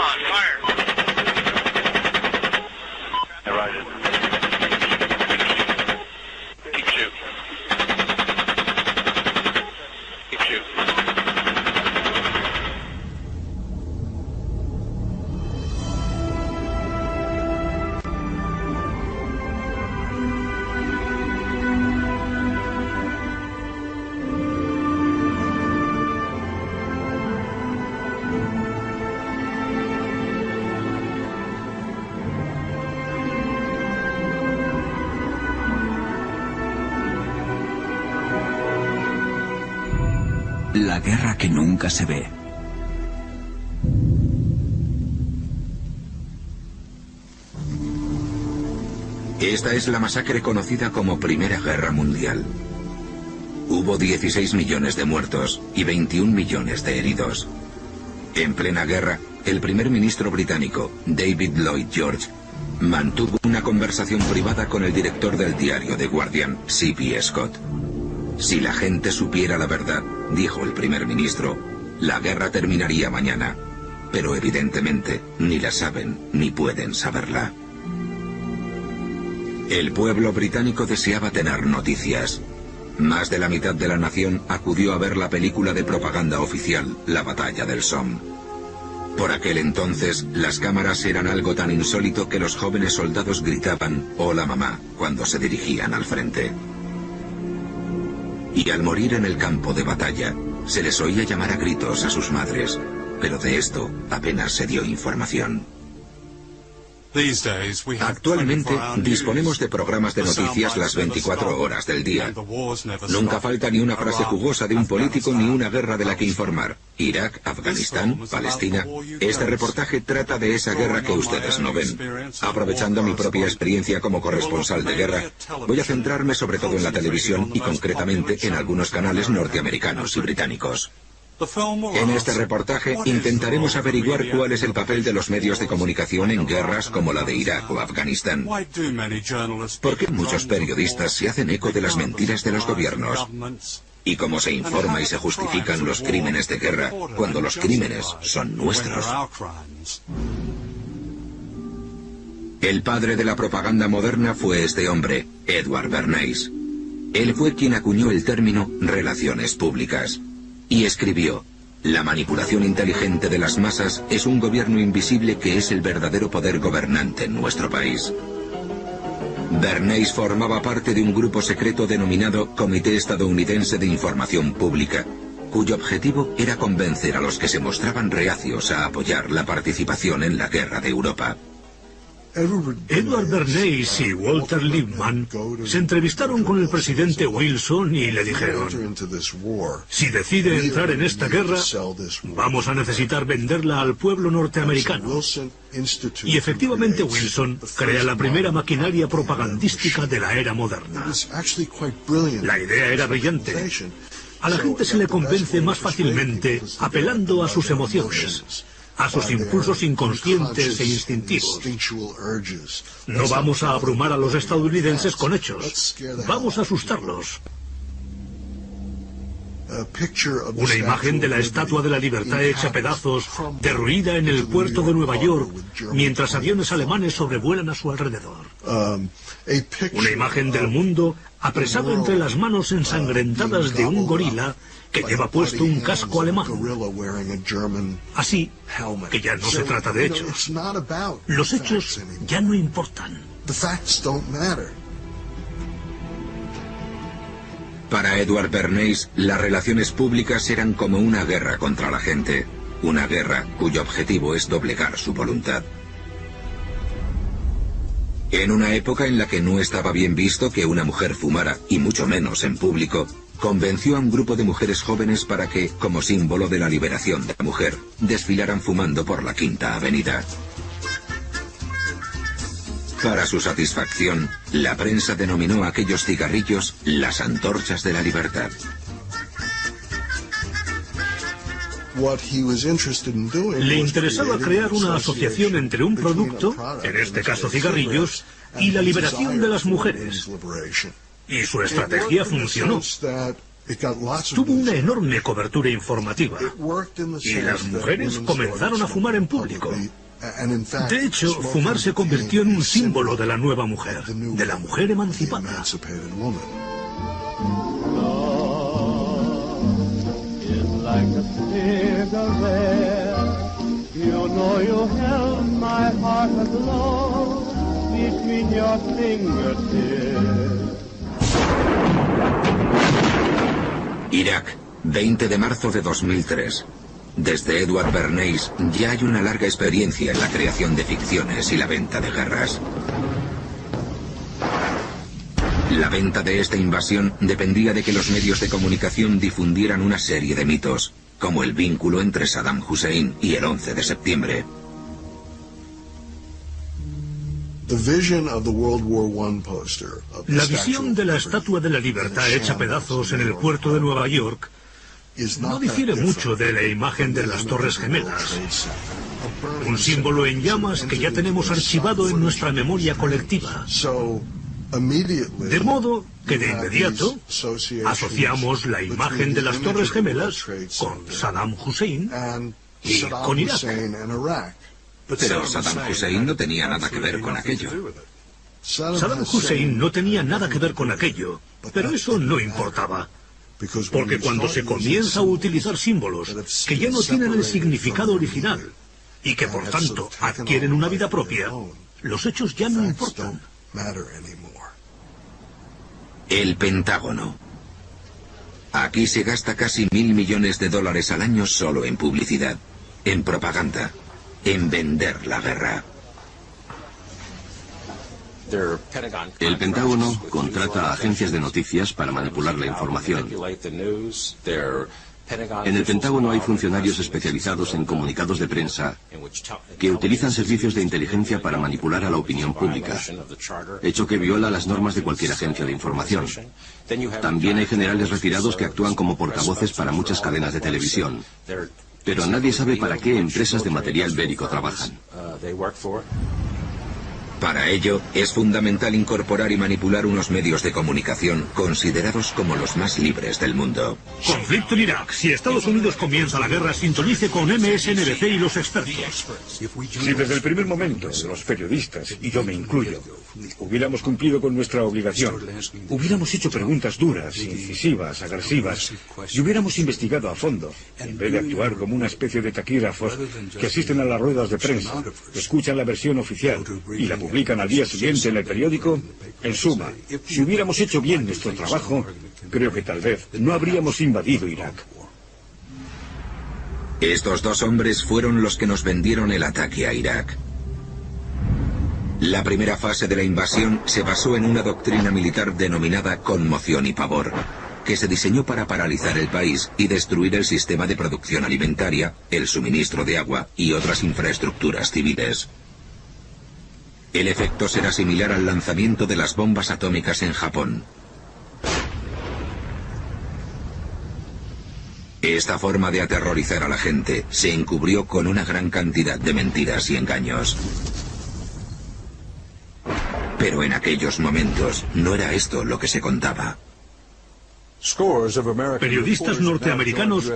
on, fire. Roger. Keep shooting. Keep shooting. La guerra que nunca se ve. Esta es la masacre conocida como Primera Guerra Mundial. Hubo 16 millones de muertos y 21 millones de heridos. En plena guerra, el primer ministro británico, David Lloyd George, mantuvo una conversación privada con el director del diario The Guardian, C.B. Scott. Si la gente supiera la verdad, dijo el primer ministro, la guerra terminaría mañana. Pero evidentemente, ni la saben ni pueden saberla. El pueblo británico deseaba tener noticias. Más de la mitad de la nación acudió a ver la película de propaganda oficial, La Batalla del Somme. Por aquel entonces, las cámaras eran algo tan insólito que los jóvenes soldados gritaban «Hola mamá» cuando se dirigían al frente. Y al morir en el campo de batalla, se les oía llamar a gritos a sus madres, pero de esto apenas se dio información. Actualmente disponemos de programas de noticias las 24 horas del día. Nunca falta ni una frase jugosa de un político ni una guerra de la que informar. Irak, Afganistán, Palestina. Este reportaje trata de esa guerra que ustedes no ven. Aprovechando mi propia experiencia como corresponsal de guerra, voy a centrarme sobre todo en la televisión y concretamente en algunos canales norteamericanos y británicos. En este reportaje intentaremos averiguar cuál es el papel de los medios de comunicación en guerras como la de Irak o Afganistán. ¿Por qué muchos periodistas se hacen eco de las mentiras de los gobiernos? ¿Y cómo se informa y se justifican los crímenes de guerra cuando los crímenes son nuestros? El padre de la propaganda moderna fue este hombre, Edward Bernays. Él fue quien acuñó el término relaciones públicas. Y escribió, la manipulación inteligente de las masas es un gobierno invisible que es el verdadero poder gobernante en nuestro país. Bernays formaba parte de un grupo secreto denominado Comité Estadounidense de Información Pública, cuyo objetivo era convencer a los que se mostraban reacios a apoyar la participación en la guerra de Europa. Edward Bernays y Walter Lippmann se entrevistaron con el presidente Wilson y le dijeron, si decide entrar en esta guerra, vamos a necesitar venderla al pueblo norteamericano. Y efectivamente Wilson crea la primera maquinaria propagandística de la era moderna. La idea era brillante. A la gente se le convence más fácilmente apelando a sus emociones, a sus impulsos inconscientes e instintivos. No vamos a abrumar a los estadounidenses con hechos, vamos a asustarlos. Una imagen de la Estatua de la Libertad hecha pedazos, derruida en el puerto de Nueva York, mientras aviones alemanes sobrevuelan a su alrededor. Una imagen del mundo apresado entre las manos ensangrentadas de un gorila que lleva puesto un casco alemán. Así que ya no se trata de hechos. Los hechos ya no importan. Para Edward Bernays, las relaciones públicas eran como una guerra contra la gente. Una guerra cuyo objetivo es doblegar su voluntad. En una época en la que no estaba bien visto que una mujer fumara, y mucho menos en público, convenció a un grupo de mujeres jóvenes para que, como símbolo de la liberación de la mujer, desfilaran fumando por la Quinta Avenida. Para su satisfacción, la prensa denominó a aquellos cigarrillos las antorchas de la libertad. Le interesaba crear una asociación entre un producto, en este caso cigarrillos, y la liberación de las mujeres. Y su estrategia funcionó. Tuvo una enorme cobertura informativa y las mujeres comenzaron a fumar en público. De hecho, fumar se convirtió en un símbolo de la nueva mujer, de la mujer emancipada. Irak, 20 de marzo de 2003. Desde Edward Bernays ya hay una larga experiencia en la creación de ficciones y la venta de guerras. La venta de esta invasión dependía de que los medios de comunicación difundieran una serie de mitos, como el vínculo entre Saddam Hussein y el 11 de septiembre. La visión de la Estatua de la Libertad hecha pedazos en el puerto de Nueva York no difiere mucho de la imagen de las Torres Gemelas, un símbolo en llamas que ya tenemos archivado en nuestra memoria colectiva. De modo que de inmediato asociamos la imagen de las Torres Gemelas con Saddam Hussein y con Irak. Pero Saddam Hussein no tenía nada que ver con aquello. Saddam Hussein no tenía nada que ver con aquello, pero eso no importaba. Porque cuando se comienza a utilizar símbolos que ya no tienen el significado original y que por tanto adquieren una vida propia, los hechos ya no importan. El Pentágono. Aquí se gasta casi $1.000 millones al año solo en publicidad, en propaganda, en vender la guerra. El Pentágono contrata a agencias de noticias para manipular la información. En el Pentágono hay funcionarios especializados en comunicados de prensa que utilizan servicios de inteligencia para manipular a la opinión pública, hecho que viola las normas de cualquier agencia de información. También hay generales retirados que actúan como portavoces para muchas cadenas de televisión, pero nadie sabe para qué empresas de material bélico trabajan. Para ello, es fundamental incorporar y manipular unos medios de comunicación considerados como los más libres del mundo. Conflicto en Irak. Si Estados Unidos comienza la guerra, sintonice con MSNBC y los expertos. Si desde el primer momento los periodistas, y yo me incluyo, hubiéramos cumplido con nuestra obligación, hubiéramos hecho preguntas duras, incisivas, agresivas, y hubiéramos investigado a fondo, en vez de actuar como una especie de taquígrafos que asisten a las ruedas de prensa, escuchan la versión oficial y la publican al día siguiente en el periódico. En suma, si hubiéramos hecho bien nuestro trabajo, creo que tal vez no habríamos invadido Irak. Estos dos hombres fueron los que nos vendieron el ataque a Irak. La primera fase de la invasión se basó en una doctrina militar denominada conmoción y pavor, que se diseñó para paralizar el país y destruir el sistema de producción alimentaria, el suministro de agua y otras infraestructuras civiles. El efecto será similar al lanzamiento de las bombas atómicas en Japón. Esta forma de aterrorizar a la gente se encubrió con una gran cantidad de mentiras y engaños. Pero en aquellos momentos no era esto lo que se contaba. Periodistas norteamericanos